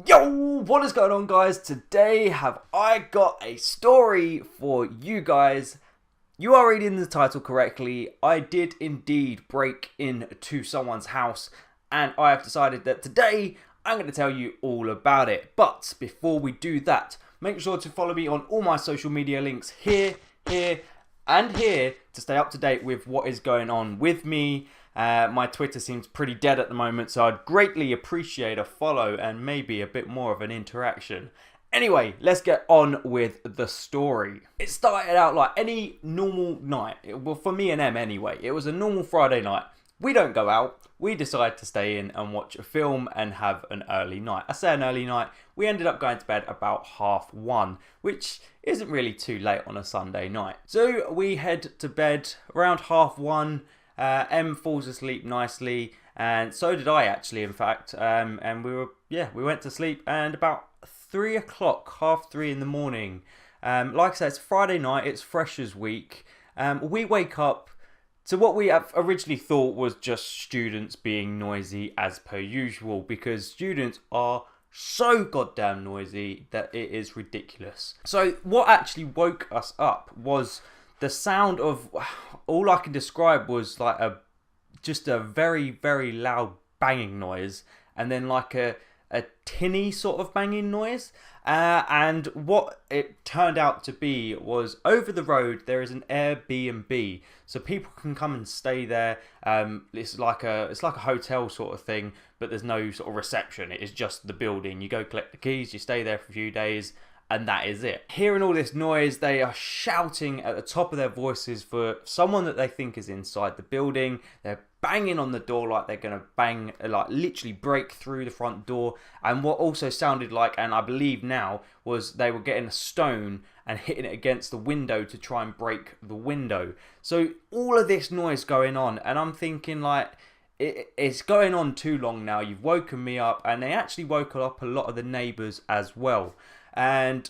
Yo, what is going on, guys? Today have I got a story for you guys. You are reading the title correctly. I did indeed break into someone's house, and I have decided that today I'm going to tell you all about it. But before we do that, make sure to follow me on all my social media links here, and here to stay up to date with what is going on with me. My Twitter seems pretty dead at the moment, so I'd greatly appreciate a follow and maybe a bit more of an interaction. Anyway, let's get on with the story. It started out like any normal night. Well, for me and Em anyway. It was a normal Friday night. We don't go out. We decide to stay in and watch a film and have an early night. I say an early night. We ended up going to bed about 1:30, which isn't really too late on a Sunday night. So we head to bed around 1:30. Em falls asleep nicely, and so did I actually, in fact. And we went to sleep, and about 3 o'clock, 3:30 in the morning. Like I said, it's Friday night, it's Freshers Week. We wake up to what we originally thought was just students being noisy as per usual, because students are so goddamn noisy that it is ridiculous. So what actually woke us up was the sound of, all I can describe was like just a very, very loud banging noise, and then like a tinny sort of banging noise. And what it turned out to be was, over the road there is an Airbnb, so people can come and stay there. It's like a hotel sort of thing, but there's no sort of reception. It is just the building. You go collect the keys, you stay there for a few days, and that is it. Hearing all this noise, they are shouting at the top of their voices for someone that they think is inside the building. They're banging on the door like they're going to bang, like literally break through the front door. And what also sounded like, and I believe now, was they were getting a stone and hitting it against the window to try and break the window. So all of this noise going on, and I'm thinking like, it's going on too long now. You've woken me up, and they actually woke up a lot of the neighbours as well. And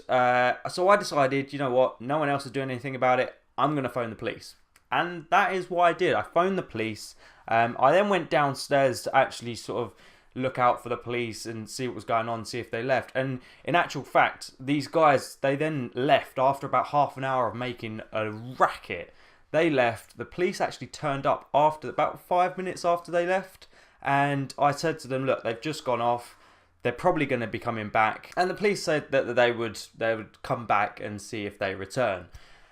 so I decided, you know what, no one else is doing anything about it, I'm going to phone the police. And that is what I did. I phoned the police. I then went downstairs to actually sort of look out for the police and see what was going on, see if they left. And in actual fact, these guys, they then left after about half an hour of making a racket. They left. The police actually turned up after about 5 minutes after they left. And I said to them, look, they've just gone off. They're probably going to be coming back. And the police said that they would come back and see if they return.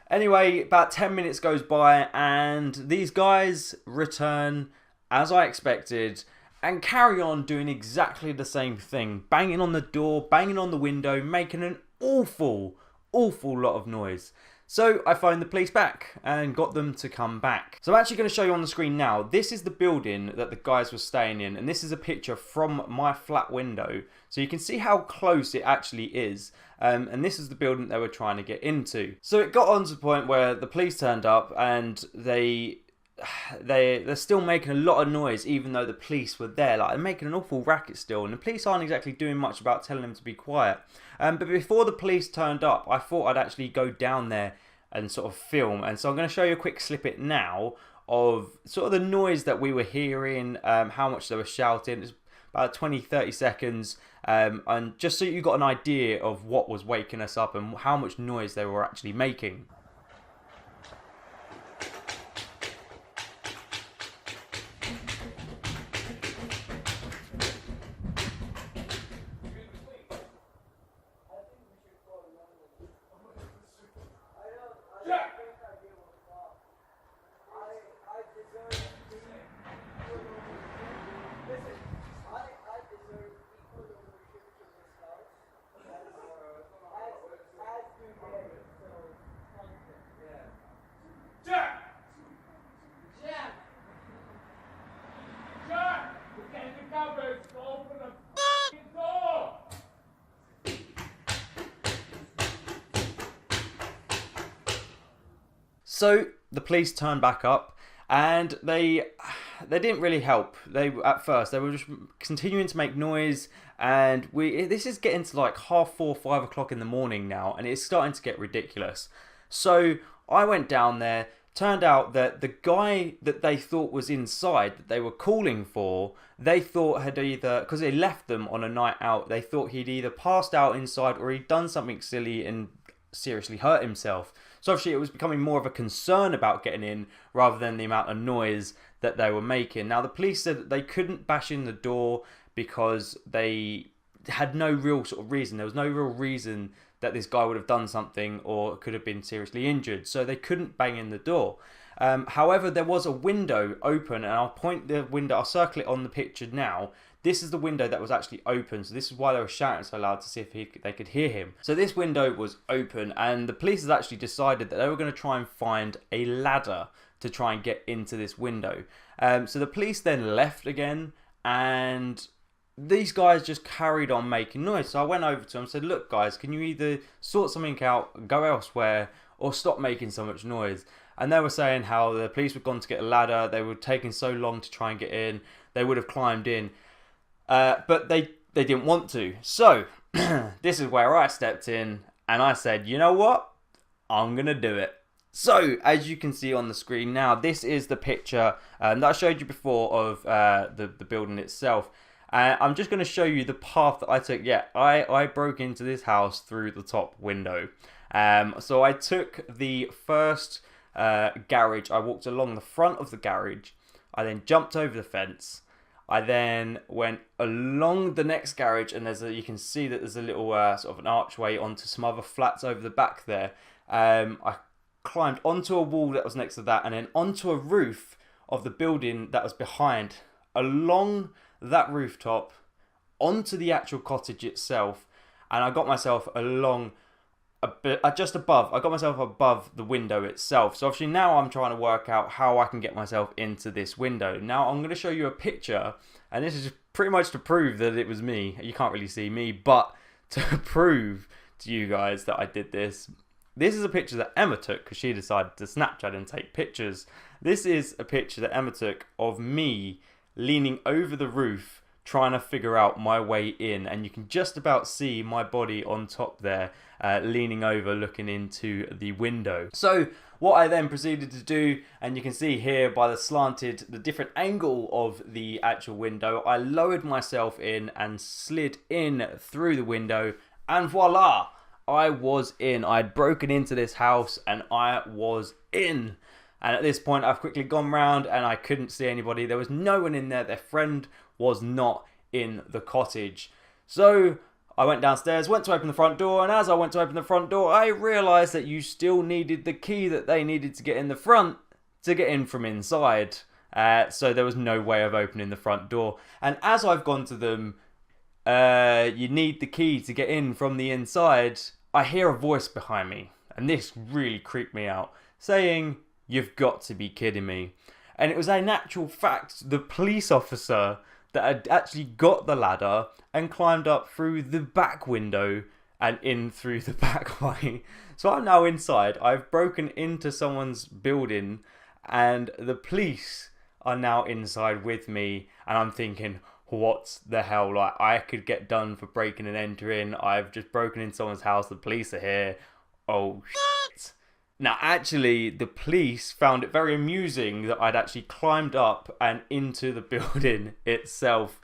Anyway, about 10 minutes goes by, and these guys return as I expected and carry on doing exactly the same thing. Banging on the door, banging on the window, making an awful lot of noise. So I phoned the police back and got them to come back. So I'm actually going to show you on the screen now. This is the building that the guys were staying in, and this is a picture from my flat window. So you can see how close it actually is. And this is the building they were trying to get into. So it got on to the point where the police turned up, and they're still making a lot of noise even though the police were there. Like, they're making an awful racket still, and the police aren't exactly doing much about telling them to be quiet. But before the police turned up, I thought I'd actually go down there and sort of film. And so I'm going to show you a quick snippet now of sort of the noise that we were hearing, how much they were shouting. It's about 20-30 seconds, and just so you got an idea of what was waking us up and how much noise they were actually making. So the police turned back up, and they didn't really help. At first they were just continuing to make noise, and this is getting to like 4:30, 5 o'clock in the morning now, and it's starting to get ridiculous. So I went down there turned out that the guy that they thought was inside, that they were calling for, they thought had either, because they left them on a night out, they thought he'd either passed out inside or he'd done something silly and seriously hurt himself. So obviously it was becoming more of a concern about getting in rather than the amount of noise that they were making. Now the police said that they couldn't bash in the door because they had no real sort of reason. There was no real reason that this guy would have done something or could have been seriously injured. So they couldn't bang in the door. However, there was a window open, and I'll point the window, I'll circle it on the picture now. This is the window that was actually open, so this is why they were shouting so loud, to see if they could hear him. So this window was open, and the police had actually decided that they were going to try and find a ladder to try and get into this window. So the police then left again, and these guys just carried on making noise. So I went over to them and said, look guys, can you either sort something out, go elsewhere, or stop making so much noise? And they were saying how the police were gone to get a ladder, they were taking so long to try and get in, they would have climbed in, but they didn't want to. So this is where I stepped in and I said, you know what, I'm going to do it. So, as you can see on the screen now, this is the picture that I showed you before of the building itself. I'm just going to show you the path that I took. Yeah, I broke into this house through the top window. So I took the first garage. I walked along the front of the garage. I then jumped over the fence. I then went along the next garage, and you can see that there's a little sort of an archway onto some other flats over the back there. I climbed onto a wall that was next to that, and then onto a roof of the building that was behind, along that rooftop, onto the actual cottage itself, and I got myself along a bit, just above. I got myself above the window itself. So obviously now I'm trying to work out how I can get myself into this window. Now I'm going to show you a picture, and this is pretty much to prove that it was me. You can't really see me, but to prove to you guys that I did this. This is a picture that Emma took because she decided to Snapchat and take pictures. This is a picture that Emma took of me leaning over the roof trying to figure out my way in, and you can just about see my body on top there, leaning over looking into the window. So what I then proceeded to do, and you can see here by the different angle of the actual window, I lowered myself in and slid in through the window, and voila, I was in. I had broken into this house and I was in. And at this point, I've quickly gone round and I couldn't see anybody. There was no one in there. Their friend was not in the cottage. So I went downstairs, went to open the front door, and as I went to open the front door, I realised that you still needed the key that they needed to get in the front to get in from inside. So there was no way of opening the front door. And as I've gone to them, you need the key to get in from the inside, I hear a voice behind me, and this really creeped me out, saying, "You've got to be kidding me." And it was in actual fact the police officer that had actually got the ladder and climbed up through the back window and in through the back way. So I'm now inside. I've broken into someone's building and the police are now inside with me, and I'm thinking, what the hell? Like, I could get done for breaking and entering. I've just broken into someone's house. The police are here. Oh, shit. Now, actually, the police found it very amusing that I'd actually climbed up and into the building itself.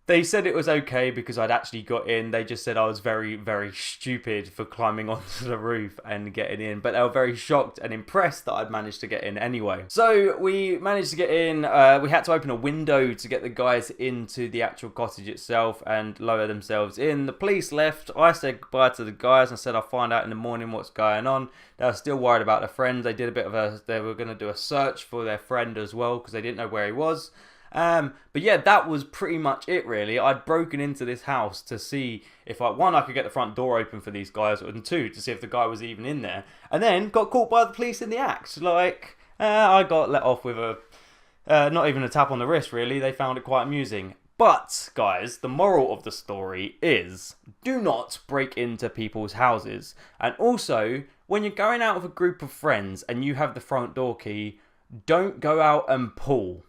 They said it was okay because I'd actually got in. They just said I was very, very stupid for climbing onto the roof and getting in. But they were very shocked and impressed that I'd managed to get in anyway. So we managed to get in. We had to open a window to get the guys into the actual cottage itself and lower themselves in. The police left. I said goodbye to the guys and said I'll find out in the morning what's going on. They were still worried about their friend. They did they were going to do a search for their friend as well because they didn't know where he was. But yeah, that was pretty much it really. I'd broken into this house to see if I could get the front door open for these guys, and two, to see if the guy was even in there, and then got caught by the police in the act. Like, I got let off with not even a tap on the wrist really. They found it quite amusing. But guys, the moral of the story is, do not break into people's houses. And also, when you're going out with a group of friends and you have the front door key, don't go out and pull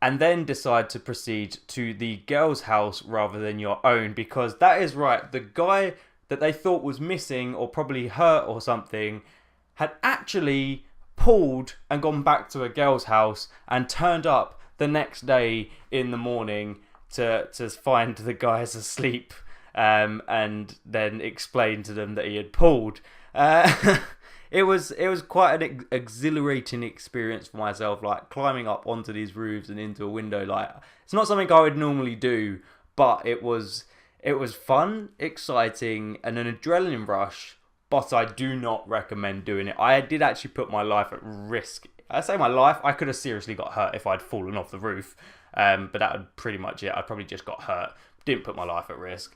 and then decide to proceed to the girl's house rather than your own, because that is right, the guy that they thought was missing or probably hurt or something had actually pulled and gone back to a girl's house and turned up the next day in the morning to find the guys asleep, and then explain to them that he had pulled. It was quite an exhilarating experience for myself, like climbing up onto these roofs and into a window. Like, it's not something I would normally do, but it was fun, exciting, and an adrenaline rush. But I do not recommend doing it. I did actually put my life at risk. I say my life, I could have seriously got hurt if I'd fallen off the roof. But that would pretty much it. I probably just got hurt. Didn't put my life at risk.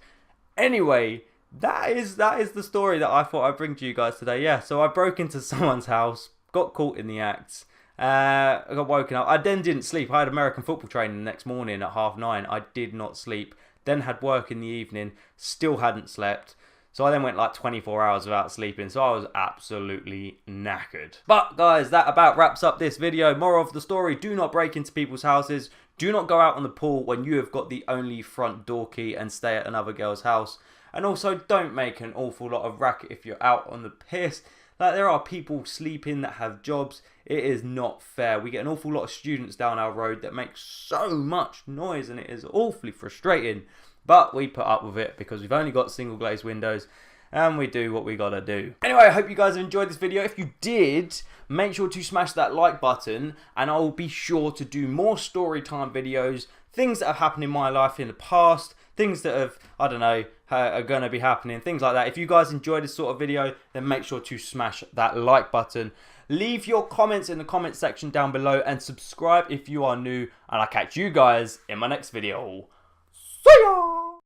Anyway, that is the story that I thought I'd bring to you guys today. Yeah, so I broke into someone's house, got caught in the act. I got woken up. I then didn't sleep. I had American football training the next morning at 9:30. I did not sleep. Then had work in the evening. Still hadn't slept. So I then went like 24 hours without sleeping. So I was absolutely knackered. But guys, that about wraps up this video. Moral of the story, do not break into people's houses. Do not go out on the pool when you have got the only front door key and stay at another girl's house. And also, don't make an awful lot of racket if you're out on the piss. Like, there are people sleeping that have jobs. It is not fair. We get an awful lot of students down our road that make so much noise, and it is awfully frustrating. But we put up with it because we've only got single glazed windows, and we do what we gotta do. Anyway, I hope you guys have enjoyed this video. If you did, make sure to smash that like button, and I'll be sure to do more story time videos, things that have happened in my life in the past, things that have, I don't know, are going to be happening, things like that. If you guys enjoy this sort of video, then make sure to smash that like button. Leave your comments in the comment section down below, and subscribe if you are new, and I'll catch you guys in my next video. See ya!